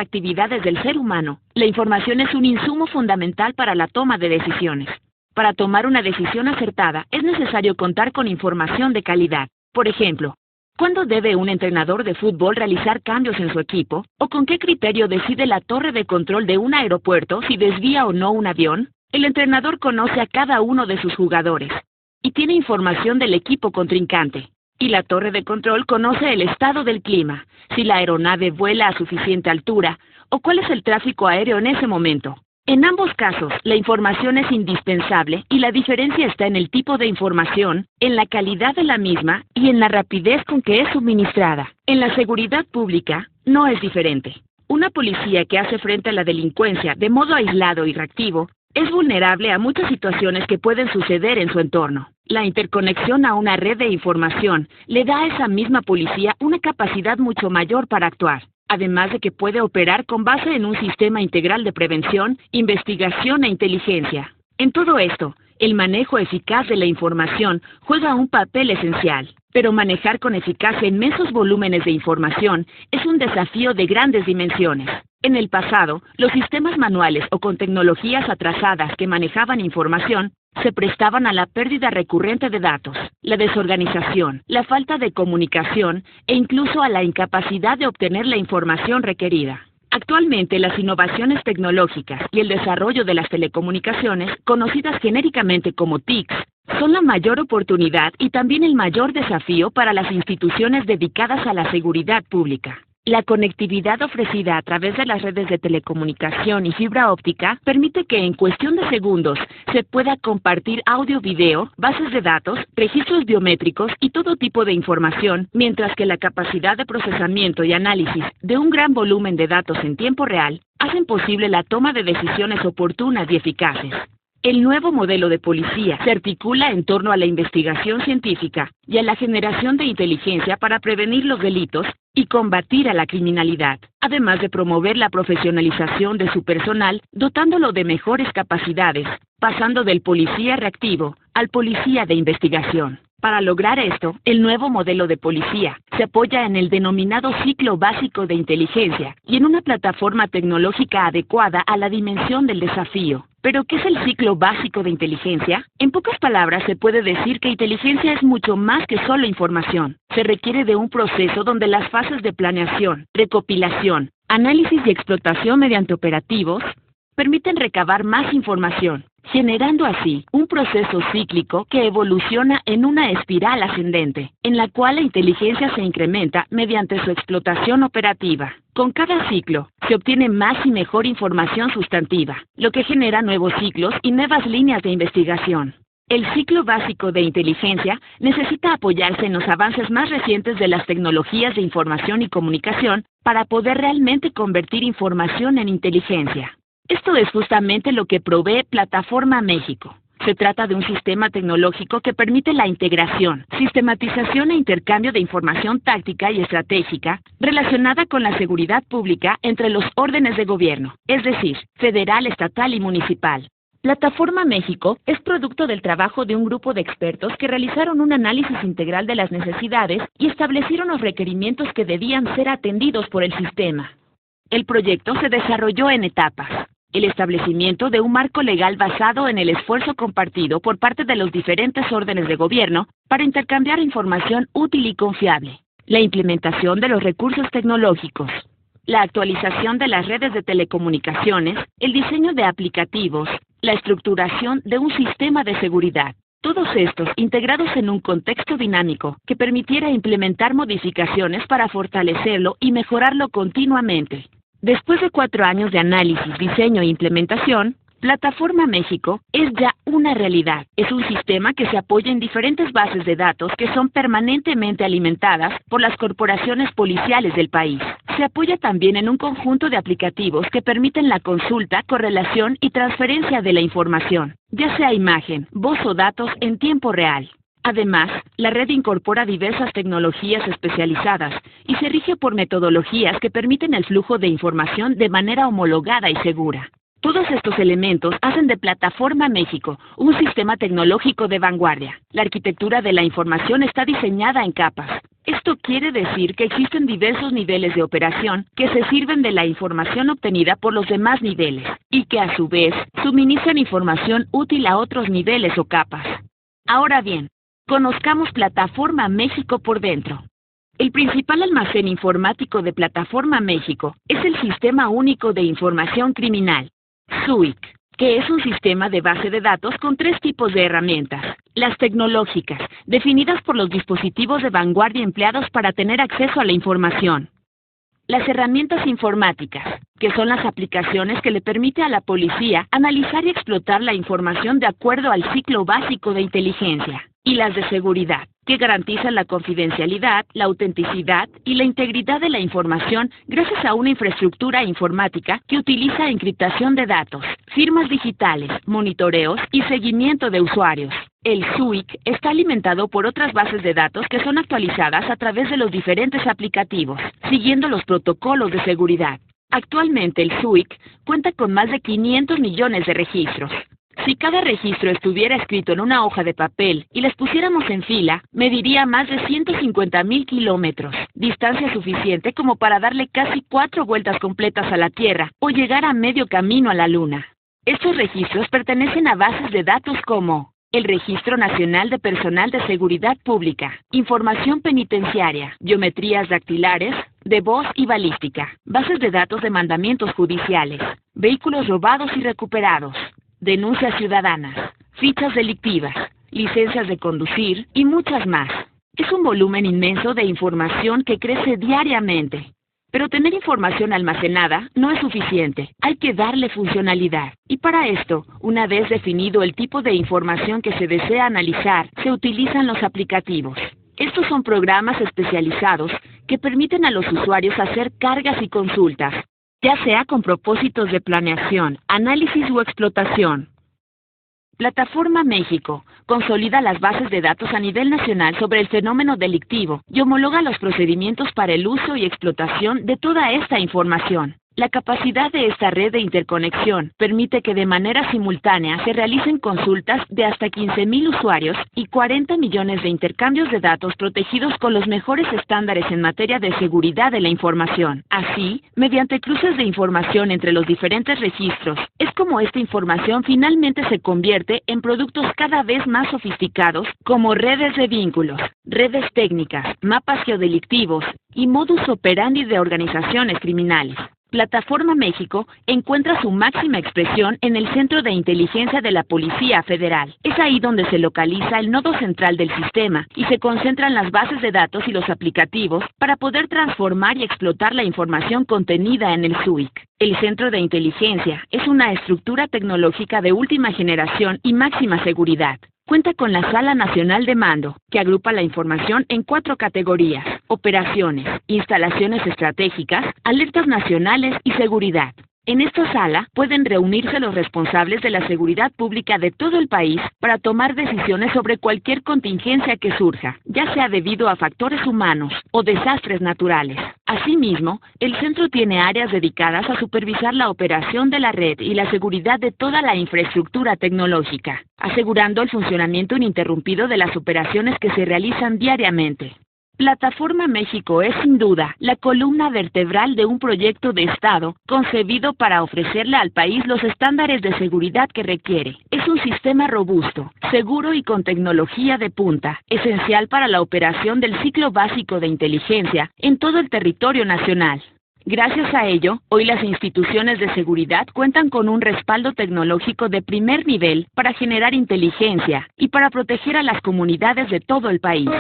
actividades del ser humano, la información es un insumo fundamental para la toma de decisiones. Para tomar una decisión acertada, es necesario contar con información de calidad. Por ejemplo, ¿cuándo debe un entrenador de fútbol realizar cambios en su equipo? ¿O con qué criterio decide la torre de control de un aeropuerto si desvía o no un avión? El entrenador conoce a cada uno de sus jugadores y tiene información del equipo contrincante. Y la torre de control conoce el estado del clima, si la aeronave vuela a suficiente altura o cuál es el tráfico aéreo en ese momento. En ambos casos, la información es indispensable y la diferencia está en el tipo de información, en la calidad de la misma y en la rapidez con que es suministrada. En la seguridad pública no es diferente. Una policía que hace frente a la delincuencia de modo aislado y reactivo es vulnerable a muchas situaciones que pueden suceder en su entorno. La interconexión a una red de información le da a esa misma policía una capacidad mucho mayor para actuar, además de que puede operar con base en un sistema integral de prevención, investigación e inteligencia. En todo esto, el manejo eficaz de la información juega un papel esencial, pero manejar con eficacia inmensos volúmenes de información es un desafío de grandes dimensiones. En el pasado, los sistemas manuales o con tecnologías atrasadas que manejaban información se prestaban a la pérdida recurrente de datos, la desorganización, la falta de comunicación e incluso a la incapacidad de obtener la información requerida. Actualmente, las innovaciones tecnológicas y el desarrollo de las telecomunicaciones, conocidas genéricamente como TICs, son la mayor oportunidad y también el mayor desafío para las instituciones dedicadas a la seguridad pública. La conectividad ofrecida a través de las redes de telecomunicación y fibra óptica permite que en cuestión de segundos se pueda compartir audio-video, bases de datos, registros biométricos y todo tipo de información, mientras que la capacidad de procesamiento y análisis de un gran volumen de datos en tiempo real hacen posible la toma de decisiones oportunas y eficaces. El nuevo modelo de policía se articula en torno a la investigación científica y a la generación de inteligencia para prevenir los delitos y combatir a la criminalidad, además de promover la profesionalización de su personal, dotándolo de mejores capacidades, pasando del policía reactivo al policía de investigación. Para lograr esto, el nuevo modelo de policía se apoya en el denominado ciclo básico de inteligencia y en una plataforma tecnológica adecuada a la dimensión del desafío. ¿Pero qué es el ciclo básico de inteligencia? En pocas palabras, se puede decir que inteligencia es mucho más que solo información. Se requiere de un proceso donde las fases de planeación, recopilación, análisis y explotación mediante operativos permiten recabar más información, generando así un proceso cíclico que evoluciona en una espiral ascendente, en la cual la inteligencia se incrementa mediante su explotación operativa. Con cada ciclo, se obtiene más y mejor información sustantiva, lo que genera nuevos ciclos y nuevas líneas de investigación. El ciclo básico de inteligencia necesita apoyarse en los avances más recientes de las tecnologías de información y comunicación para poder realmente convertir información en inteligencia. Esto es justamente lo que provee Plataforma México. Se trata de un sistema tecnológico que permite la integración, sistematización e intercambio de información táctica y estratégica relacionada con la seguridad pública entre los órdenes de gobierno, es decir, federal, estatal y municipal. Plataforma México es producto del trabajo de un grupo de expertos que realizaron un análisis integral de las necesidades y establecieron los requerimientos que debían ser atendidos por el sistema. El proyecto se desarrolló en etapas. El establecimiento de un marco legal basado en el esfuerzo compartido por parte de los diferentes órdenes de gobierno para intercambiar información útil y confiable. La implementación de los recursos tecnológicos. La actualización de las redes de telecomunicaciones, el diseño de aplicativos, la estructuración de un sistema de seguridad. Todos estos integrados en un contexto dinámico que permitiera implementar modificaciones para fortalecerlo y mejorarlo continuamente. Después de 4 años de análisis, diseño e implementación, Plataforma México es ya una realidad. Es un sistema que se apoya en diferentes bases de datos que son permanentemente alimentadas por las corporaciones policiales del país. Se apoya también en un conjunto de aplicativos que permiten la consulta, correlación y transferencia de la información, ya sea imagen, voz o datos en tiempo real. Además, la red incorpora diversas tecnologías especializadas y se rige por metodologías que permiten el flujo de información de manera homologada y segura. Todos estos elementos hacen de Plataforma México un sistema tecnológico de vanguardia. La arquitectura de la información está diseñada en capas. Esto quiere decir que existen diversos niveles de operación que se sirven de la información obtenida por los demás niveles y que a su vez suministran información útil a otros niveles o capas. Ahora bien, conozcamos Plataforma México por dentro. El principal almacén informático de Plataforma México es el Sistema Único de Información Criminal, SUIC, que es un sistema de base de datos con tres tipos de herramientas. Las tecnológicas, definidas por los dispositivos de vanguardia empleados para tener acceso a la información. Las herramientas informáticas, que son las aplicaciones que le permite a la policía analizar y explotar la información de acuerdo al ciclo básico de inteligencia. Y las de seguridad, que garantizan la confidencialidad, la autenticidad y la integridad de la información gracias a una infraestructura informática que utiliza encriptación de datos, firmas digitales, monitoreos y seguimiento de usuarios. El SUIC está alimentado por otras bases de datos que son actualizadas a través de los diferentes aplicativos, siguiendo los protocolos de seguridad. Actualmente el SUIC cuenta con más de 500 millones de registros. Si cada registro estuviera escrito en una hoja de papel y les pusiéramos en fila, mediría más de 150,000 kilómetros, distancia suficiente como para darle casi 4 vueltas completas a la Tierra o llegar a medio camino a la Luna. Estos registros pertenecen a bases de datos como el Registro Nacional de Personal de Seguridad Pública, Información Penitenciaria, Biometrías Dactilares, de voz y balística, bases de datos de mandamientos judiciales, vehículos robados y recuperados, denuncias ciudadanas, fichas delictivas, licencias de conducir y muchas más. Es un volumen inmenso de información que crece diariamente. Pero tener información almacenada no es suficiente, hay que darle funcionalidad. Y para esto, una vez definido el tipo de información que se desea analizar, se utilizan los aplicativos. Estos son programas especializados que permiten a los usuarios hacer cargas y consultas, ya sea con propósitos de planeación, análisis o explotación. Plataforma México consolida las bases de datos a nivel nacional sobre el fenómeno delictivo y homologa los procedimientos para el uso y explotación de toda esta información. La capacidad de esta red de interconexión permite que de manera simultánea se realicen consultas de hasta 15,000 usuarios y 40 millones de intercambios de datos protegidos con los mejores estándares en materia de seguridad de la información. Así, mediante cruces de información entre los diferentes registros, es como esta información finalmente se convierte en productos cada vez más sofisticados como redes de vínculos, redes técnicas, mapas geodelictivos y modus operandi de organizaciones criminales. Plataforma México encuentra su máxima expresión en el Centro de Inteligencia de la Policía Federal. Es ahí donde se localiza el nodo central del sistema y se concentran las bases de datos y los aplicativos para poder transformar y explotar la información contenida en el SUIC. El Centro de Inteligencia es una estructura tecnológica de última generación y máxima seguridad. Cuenta con la Sala Nacional de Mando, que agrupa la información en 4 categorías: operaciones, instalaciones estratégicas, alertas nacionales y seguridad. En esta sala pueden reunirse los responsables de la seguridad pública de todo el país para tomar decisiones sobre cualquier contingencia que surja, ya sea debido a factores humanos o desastres naturales. Asimismo, el centro tiene áreas dedicadas a supervisar la operación de la red y la seguridad de toda la infraestructura tecnológica, asegurando el funcionamiento ininterrumpido de las operaciones que se realizan diariamente. Plataforma México es sin duda la columna vertebral de un proyecto de Estado concebido para ofrecerle al país los estándares de seguridad que requiere. Es un sistema robusto, seguro y con tecnología de punta, esencial para la operación del ciclo básico de inteligencia en todo el territorio nacional. Gracias a ello, hoy las instituciones de seguridad cuentan con un respaldo tecnológico de primer nivel para generar inteligencia y para proteger a las comunidades de todo el país.